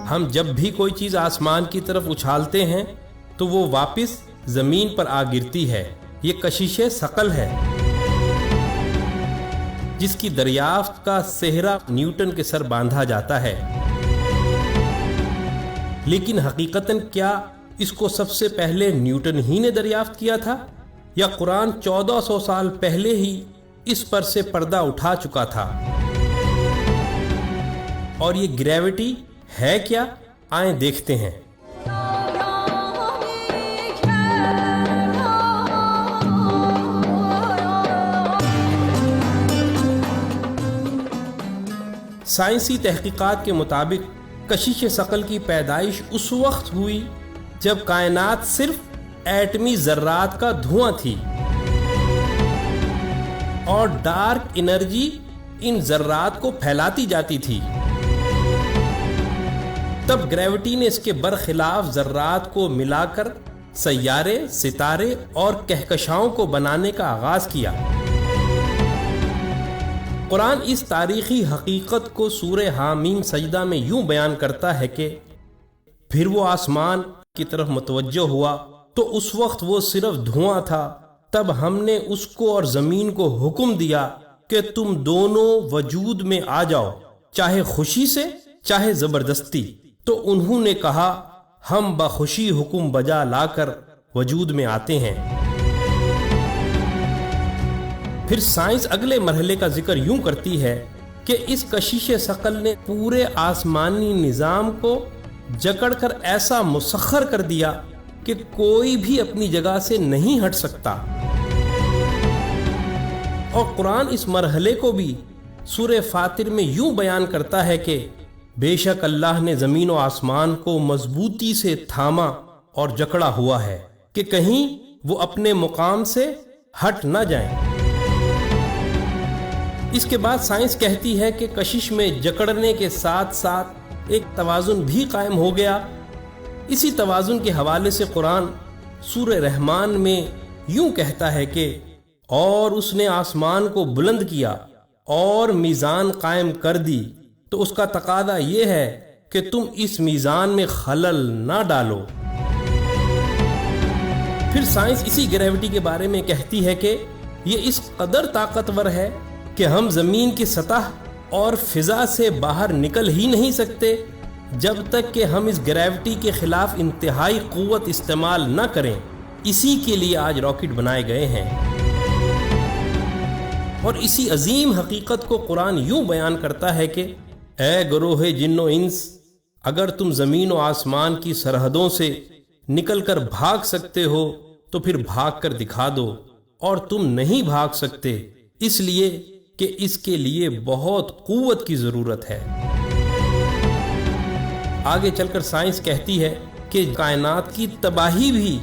ہم جب بھی کوئی چیز آسمان کی طرف اچھالتے ہیں تو وہ واپس زمین پر آ گرتی ہے. یہ کشش ثقل ہے جس کی دریافت کا صحرا نیوٹن کے سر باندھا جاتا ہے. لیکن حقیقتاً کیا اس کو سب سے پہلے نیوٹن ہی نے دریافت کیا تھا، یا قرآن 1400 سال پہلے ہی اس پر سے پردہ اٹھا چکا تھا؟ اور یہ گریوٹی ہے کیا؟ آئیں دیکھتے ہیں. سائنسی تحقیقات کے مطابق کشش ثقل کی پیدائش اس وقت ہوئی جب کائنات صرف ایٹمی ذرات کا دھواں تھی اور ڈارک انرجی ان ذرات کو پھیلاتی جاتی تھی. تب گریوٹی نے اس کے برخلاف ذرات کو ملا کر سیارے، ستارے اور کہکشاؤں کو بنانے کا آغاز کیا. قرآن اس تاریخی حقیقت کو سورہ حامیم سجدہ میں یوں بیان کرتا ہے کہ پھر وہ آسمان کی طرف متوجہ ہوا تو اس وقت وہ صرف دھواں تھا. تب ہم نے اس کو اور زمین کو حکم دیا کہ تم دونوں وجود میں آ جاؤ، چاہے خوشی سے چاہے زبردستی. تو انہوں نے کہا ہم بخوشی حکم بجا لا کر وجود میں آتے ہیں. پھر سائنس اگلے مرحلے کا ذکر یوں کرتی ہے کہ اس کشش ثقل نے پورے آسمانی نظام کو جکڑ کر ایسا مسخر کر دیا کہ کوئی بھی اپنی جگہ سے نہیں ہٹ سکتا. اور قرآن اس مرحلے کو بھی سورہ فاطر میں یوں بیان کرتا ہے کہ بے شک اللہ نے زمین و آسمان کو مضبوطی سے تھاما اور جکڑا ہوا ہے کہ کہیں وہ اپنے مقام سے ہٹ نہ جائیں. اس کے بعد سائنس کہتی ہے کہ کشش میں جکڑنے کے ساتھ ساتھ ایک توازن بھی قائم ہو گیا. اسی توازن کے حوالے سے قرآن سورہ رحمان میں یوں کہتا ہے کہ اور اس نے آسمان کو بلند کیا اور میزان قائم کر دی تو اس کا تقاضا یہ ہے کہ تم اس میزان میں خلل نہ ڈالو. پھر سائنس اسی گریوٹی کے بارے میں کہتی ہے کہ یہ اس قدر طاقتور ہے کہ ہم زمین کی سطح اور فضا سے باہر نکل ہی نہیں سکتے جب تک کہ ہم اس گریوٹی کے خلاف انتہائی قوت استعمال نہ کریں. اسی کے لیے آج راکٹ بنائے گئے ہیں. اور اسی عظیم حقیقت کو قرآن یوں بیان کرتا ہے کہ اے گروہ جن و انس، اگر تم زمین و آسمان کی سرحدوں سے نکل کر بھاگ سکتے ہو تو پھر بھاگ کر دکھا دو، اور تم نہیں بھاگ سکتے اس لیے کہ اس کے لیے بہت قوت کی ضرورت ہے. آگے چل کر سائنس کہتی ہے کہ کائنات کی تباہی بھی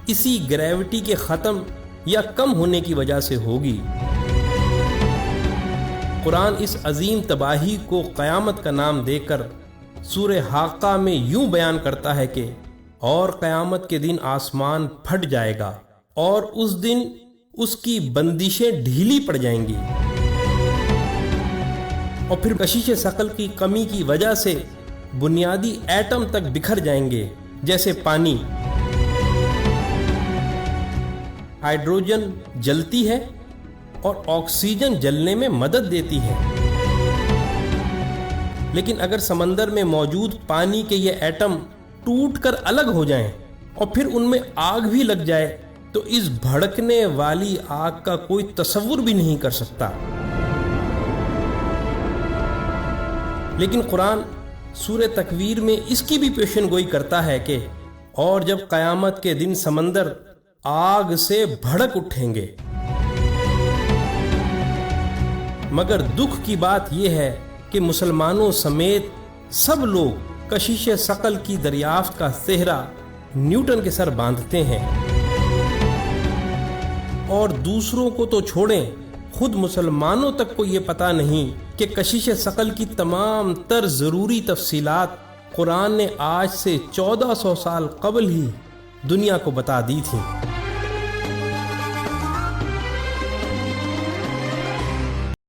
اسی گریوٹی کے ختم یا کم ہونے کی وجہ سے ہوگی. قرآن اس عظیم تباہی کو قیامت کا نام دے کر سورہ حاقہ میں یوں بیان کرتا ہے کہ اور قیامت کے دن آسمان پھٹ جائے گا اور اس دن اس کی بندشیں ڈھیلی پڑ جائیں گی، اور پھر کشش ثقل کی کمی کی وجہ سے بنیادی ایٹم تک بکھر جائیں گے جیسے پانی. ہائیڈروجن جلتی ہے اور آکسیجن جلنے میں مدد دیتی ہے، لیکن اگر سمندر میں موجود پانی کے یہ ایٹم ٹوٹ کر الگ ہو جائیں اور پھر ان میں آگ بھی لگ جائے تو اس بھڑکنے والی آگ کا کوئی تصور بھی نہیں کر سکتا. لیکن قرآن سورہ تکویر میں اس کی بھی پیشن گوئی کرتا ہے کہ اور جب قیامت کے دن سمندر آگ سے بھڑک اٹھیں گے. مگر دکھ کی بات یہ ہے کہ مسلمانوں سمیت سب لوگ کشش ثقل کی دریافت کا صحرا نیوٹن کے سر باندھتے ہیں، اور دوسروں کو تو چھوڑیں، خود مسلمانوں تک کو یہ پتہ نہیں کہ کشش ثقل کی تمام تر ضروری تفصیلات قرآن نے آج سے 1400 سال قبل ہی دنیا کو بتا دی تھیں.